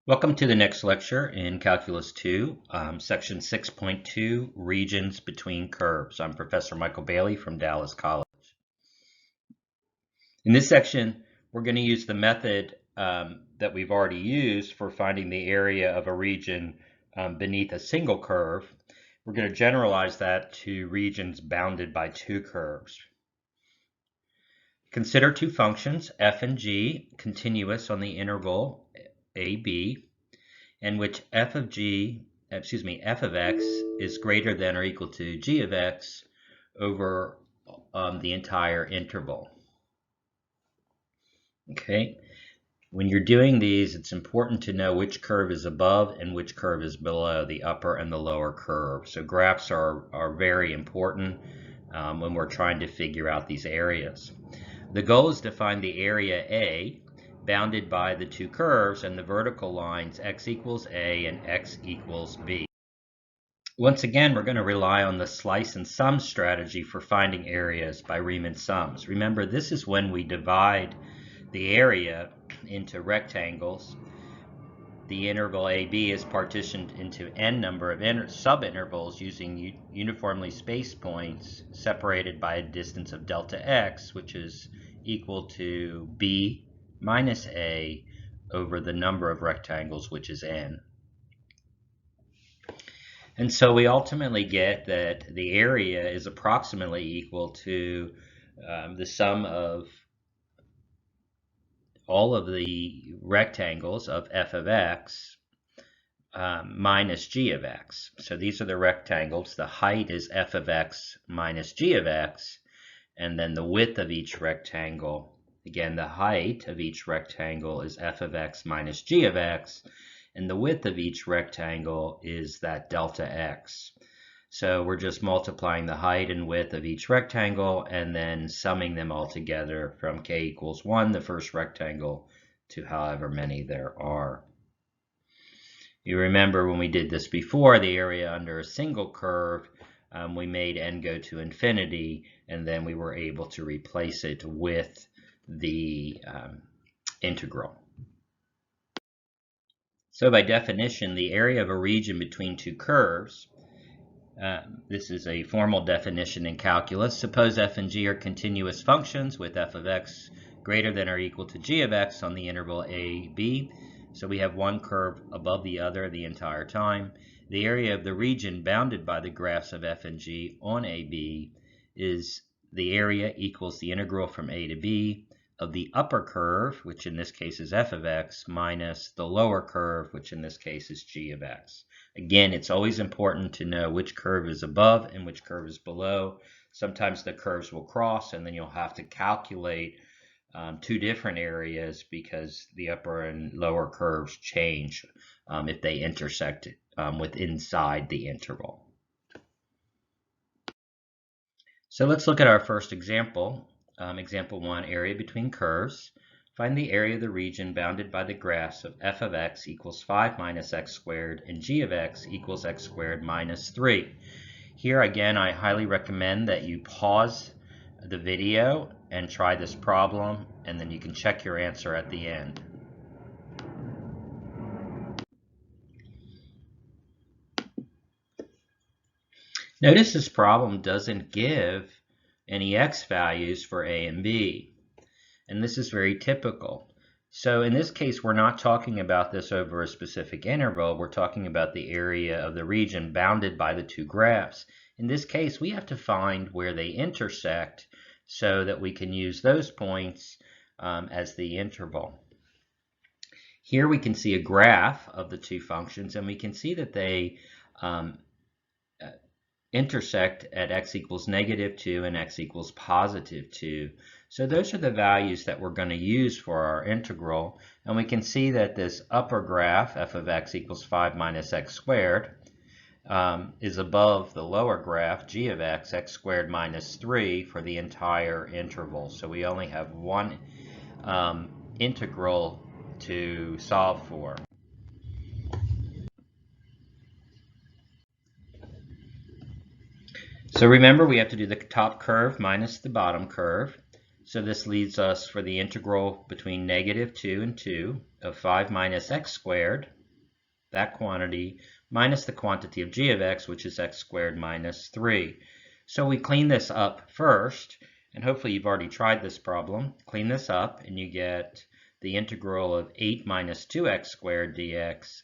Welcome to the next lecture in Calculus 2, Section 6.2, Regions Between Curves. I'm Professor Michael Bailey from Dallas College. In this section, we're going to use the method that we've already used for finding the area of a region beneath a single curve. We're going to generalize that to regions bounded by two curves. Consider two functions, f and g, continuous on the interval ab, in which f of x is greater than or equal to g of x over the entire interval. Okay, when you're doing these, it's important to know which curve is above and which curve is below, the upper and the lower curve. So graphs are very important when we're trying to figure out these areas. The goal is to find the area A bounded by the two curves and the vertical lines x equals a and x equals b. Once again, we're going to rely on the slice and sum strategy for finding areas by Riemann sums. Remember, this is when we divide the area into rectangles. The interval AB is partitioned into n number of subintervals using uniformly spaced points separated by a distance of delta x, which is equal to b minus a over the number of rectangles, which is n. And so we ultimately get that the area is approximately equal to the sum of all of the rectangles of f of x minus g of x. So these are the rectangles. The height is f of x minus g of x, and then the width of each rectangle. Again, the height of each rectangle is f of x minus g of x, and the width of each rectangle is that delta x. So we're just multiplying the height and width of each rectangle and then summing them all together from k equals 1, the first rectangle, to however many there are. You remember when we did this before, the area under a single curve, we made n go to infinity, and then we were able to replace it with the integral. So by definition, the area of a region between two curves, this is a formal definition in calculus. Suppose f and g are continuous functions with f of x greater than or equal to g of x on the interval a, b. So we have one curve above the other the entire time. The area of the region bounded by the graphs of f and g on AB is the area equals the integral from a to b of the upper curve, which in this case is f of x, minus the lower curve, which in this case is g of x. Again, it's always important to know which curve is above and which curve is below. Sometimes the curves will cross, and then you'll have to calculate two different areas because the upper and lower curves change if they intersect inside the interval. So let's look at our first example. Example 1, area between curves. Find the area of the region bounded by the graphs of f of x equals 5 minus x squared and g of x equals x squared minus 3. Here again, I highly recommend that you pause the video and try this problem, and then you can check your answer at the end. Notice this problem doesn't give any x values for a and b. And this is very typical. So in this case, we're not talking about this over a specific interval. We're talking about the area of the region bounded by the two graphs. In this case, we have to find where they intersect so that we can use those points as the interval. Here we can see a graph of the two functions, and we can see that they intersect at x equals -2 and x equals +2. So those are the values that we're going to use for our integral. And we can see that this upper graph, f of x equals 5 minus x squared, is above the lower graph, g of x, x squared minus 3, for the entire interval. So we only have one integral to solve for. So remember, we have to do the top curve minus the bottom curve. So this leaves us for the integral between -2 and 2 of 5 minus x squared, that quantity, minus the quantity of g of x, which is x squared minus 3. So we clean this up first, and hopefully you've already tried this problem. Clean this up, and you get the integral of 8 minus 2x squared dx,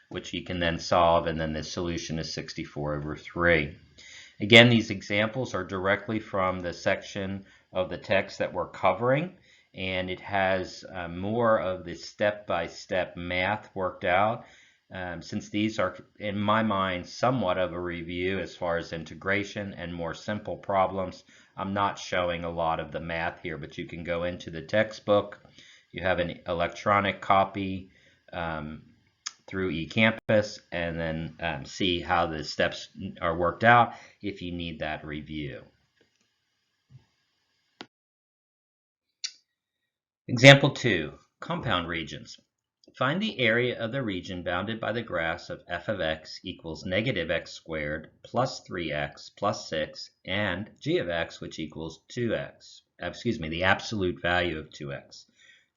which you can then solve, and then the solution is 64/3. Again, these examples are directly from the section of the text that we're covering, and it has more of the step-by-step math worked out. Since these are, in my mind, somewhat of a review as far as integration and more simple problems, I'm not showing a lot of the math here, but you can go into the textbook. You have an electronic copy through eCampus, and then see how the steps are worked out if you need that review. Example 2, compound regions. Find the area of the region bounded by the graphs of f of x equals -x squared plus 3x plus 6 and g of x, which equals 2x. The absolute value of 2x.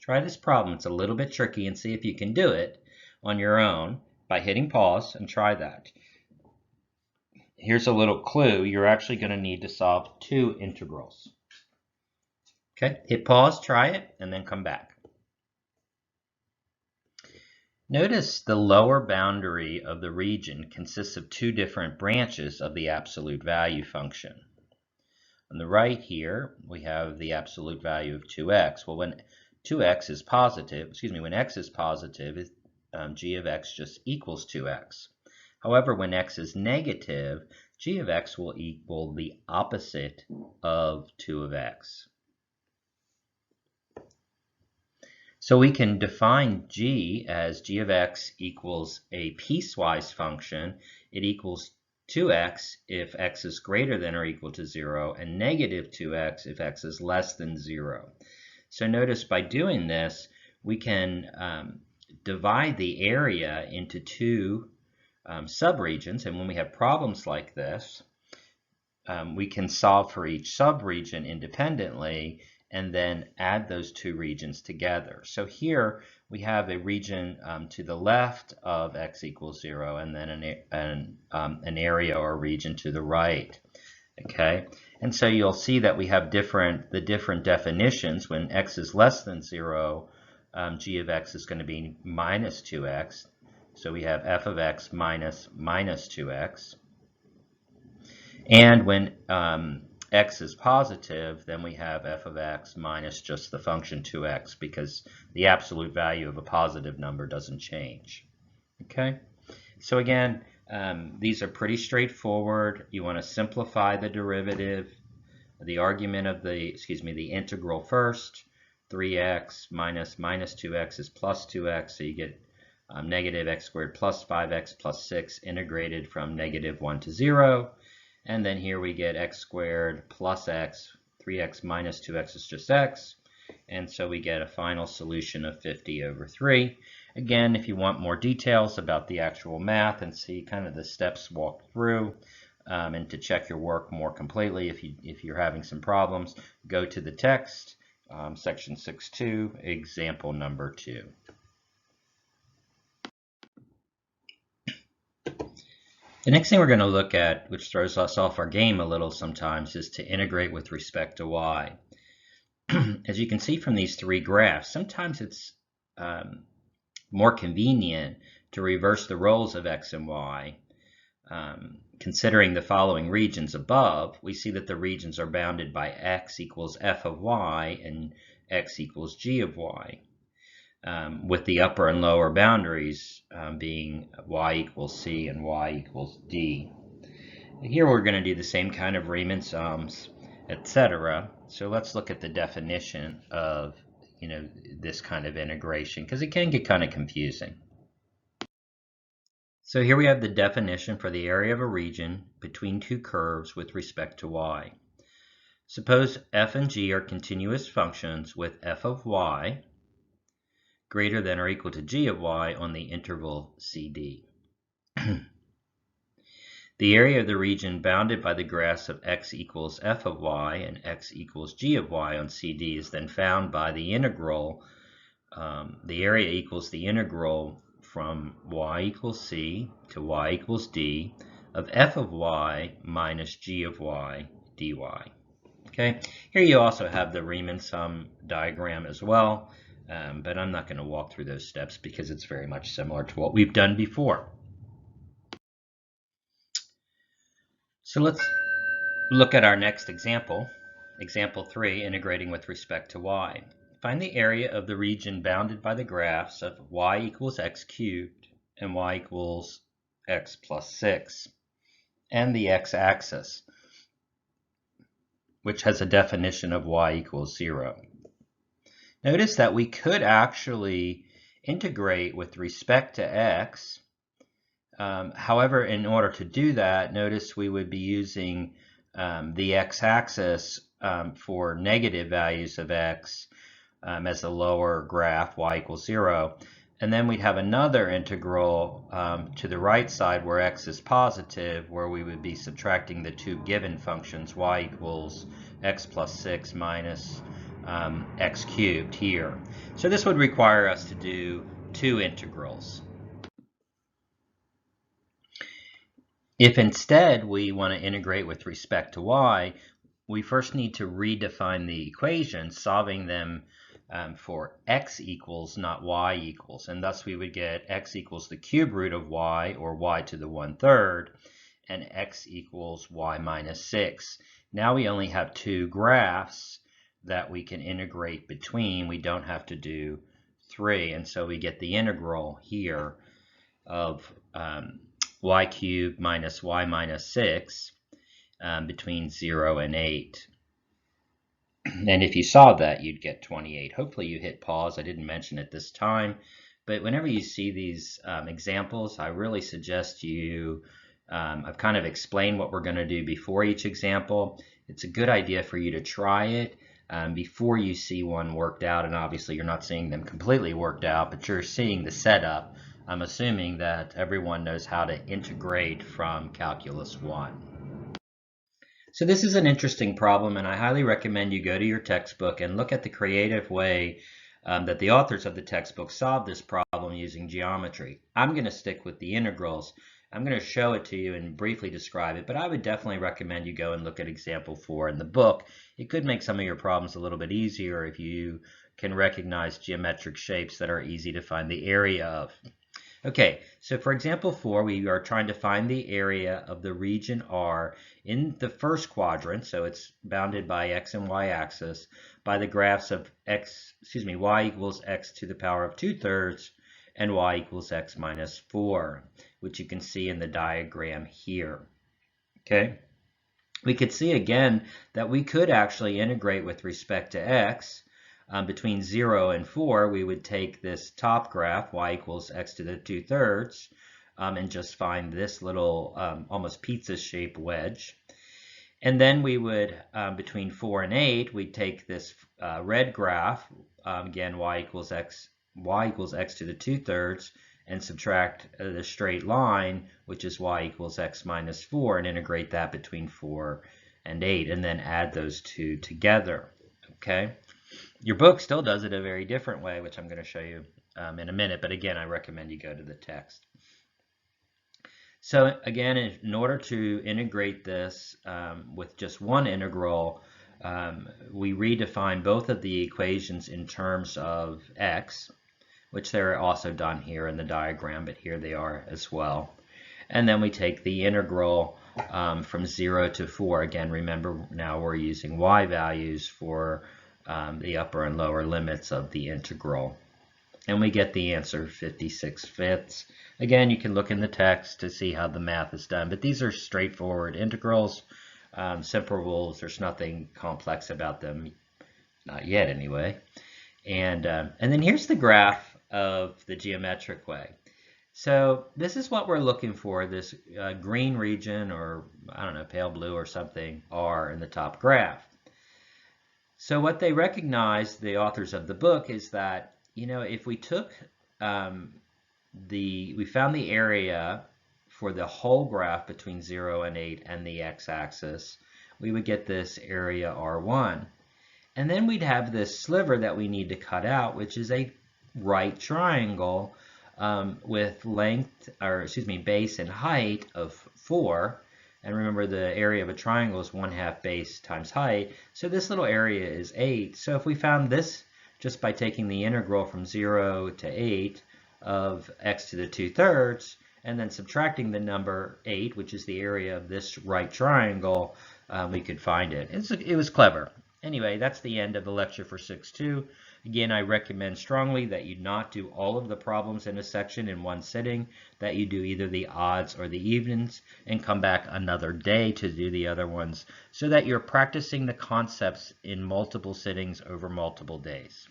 Try this problem. It's a little bit tricky, and see if you can do it on your own by hitting pause and try that. Here's a little clue. You're actually going to need to solve 2 integrals. Okay, hit pause, try it, and then come back. Notice the lower boundary of the region consists of 2 different branches of the absolute value function. On the right here, we have the absolute value of 2x. Well, when 2x is positive, when x is positive, g of x just equals 2x. However, when x is negative, g of x will equal the opposite of 2 of x. So we can define g as g of x equals a piecewise function. It equals 2x if x is greater than or equal to 0, and negative 2x if x is less than 0. So notice by doing this, we can divide the area into 2 subregions, and when we have problems like this, we can solve for each subregion independently and then add those 2 regions together. So here we have a region to the left of x equals 0, and then an area or region to the right. Okay, and so you'll see that we have the different definitions. When x is less than 0, g of x is going to be minus 2x. So we have f of x minus 2x. And when x is positive, then we have f of x minus just the function 2x, because the absolute value of a positive number doesn't change. Okay, so again, these are pretty straightforward. You want to simplify the derivative, the argument of the integral first. 3x minus 2x is plus 2x, so you get negative x squared plus 5x plus 6 integrated from -1 to 0. And then here we get x squared plus x. 3x minus 2x is just x. And so we get a final solution of 50/3. Again, if you want more details about the actual math and see kind of the steps walked through, and to check your work more completely, if you're having some problems, go to the text, section 6.2, example number 2. The next thing we're going to look at, which throws us off our game a little sometimes, is to integrate with respect to y. As you can see from these 3 graphs, sometimes it's more convenient to reverse the roles of x and y. Considering the following regions above, we see that the regions are bounded by x equals f of y and x equals g of y, with the upper and lower boundaries being y equals c and y equals d. Here we're going to do the same kind of Riemann sums, etc. So let's look at the definition of this kind of integration, because it can get kind of confusing. So here we have the definition for the area of a region between 2 curves with respect to y. Suppose f and g are continuous functions with f of y greater than or equal to g of y on the interval CD. The area of the region bounded by the graphs of x equals f of y and x equals g of y on CD is then found by the integral. The area equals the integral from y equals c to y equals d of f of y minus g of y dy. Okay, here you also have the Riemann sum diagram as well, but I'm not going to walk through those steps because it's very much similar to what we've done before. So let's look at our next example, example 3, integrating with respect to y. Find the area of the region bounded by the graphs of y equals x cubed and y equals x plus 6, and the x-axis, which has a definition of y equals 0. Notice that we could actually integrate with respect to x. However, in order to do that, notice we would be using the x-axis for negative values of x as the lower graph, y equals 0. And then we'd have another integral to the right side where x is positive, where we would be subtracting the two given functions, y equals x plus 6 minus x cubed here. So this would require us to do two integrals. If instead we want to integrate with respect to y, we first need to redefine the equations, solving them for x equals, not y equals. And thus we would get x equals the cube root of y, or y to the 1/3, and x equals y minus 6. Now we only have two graphs that we can integrate between. We don't have to do three. And so we get the integral here of y cubed minus y minus 6 between 0 and 8. And if you solve that, you'd get 28. Hopefully you hit pause. I didn't mention it this time, but whenever you see these examples, I really suggest you, I've kind of explained what we're going to do before each example. It's a good idea for you to try it before you see one worked out, and obviously you're not seeing them completely worked out, but you're seeing the setup. I'm assuming that everyone knows how to integrate from Calculus 1. So this is an interesting problem, and I highly recommend you go to your textbook and look at the creative way that the authors of the textbook solved this problem using geometry. I'm going to stick with the integrals. I'm going to show it to you and briefly describe it, but I would definitely recommend you go and look at example 4 in the book. It could make some of your problems a little bit easier if you can recognize geometric shapes that are easy to find the area of. Okay, so for example 4, we are trying to find the area of the region R in the first quadrant, so it's bounded by x and y axis, by the graphs of y equals x to the power of 2/3 and y equals x minus 4, which you can see in the diagram here. Okay, we could see again that we could actually integrate with respect to x. Between 0 and 4, we would take this top graph, y equals x to the 2/3, and just find this little almost pizza-shaped wedge. And then we would, between 4 and 8, we'd take this red graph, again, y equals x to the 2/3, and subtract the straight line, which is y equals x minus 4, and integrate that between 4 and 8, and then add those two together. Okay. Your book still does it a very different way, which I'm going to show you in a minute, but again, I recommend you go to the text. So again, in order to integrate this with just one integral, we redefine both of the equations in terms of x, which they're also done here in the diagram, but here they are as well. And then we take the integral from 0 to 4. Again, remember now we're using y values for the upper and lower limits of the integral. And we get the answer 56/5. Again, you can look in the text to see how the math is done, but these are straightforward integrals, simple rules. There's nothing complex about them, not yet anyway. And then here's the graph of the geometric way. So this is what we're looking for, this green region, or I don't know, pale blue or something, R in the top graph. So what they recognized, the authors of the book, is that, you know, if we took we found the area for the whole graph between 0 and 8 and the x-axis, we would get this area R1. And then we'd have this sliver that we need to cut out, which is a right triangle with length, or excuse me, base and height of 4. And remember, the area of a triangle is 1/2 base times height. So this little area is 8. So if we found this just by taking the integral from 0 to 8 of x to the 2/3, and then subtracting the number 8, which is the area of this right triangle, we could find it. It was clever. Anyway, that's the end of the lecture for 6.2. Again, I recommend strongly that you not do all of the problems in a section in one sitting, that you do either the odds or the evens and come back another day to do the other ones, so that you're practicing the concepts in multiple sittings over multiple days.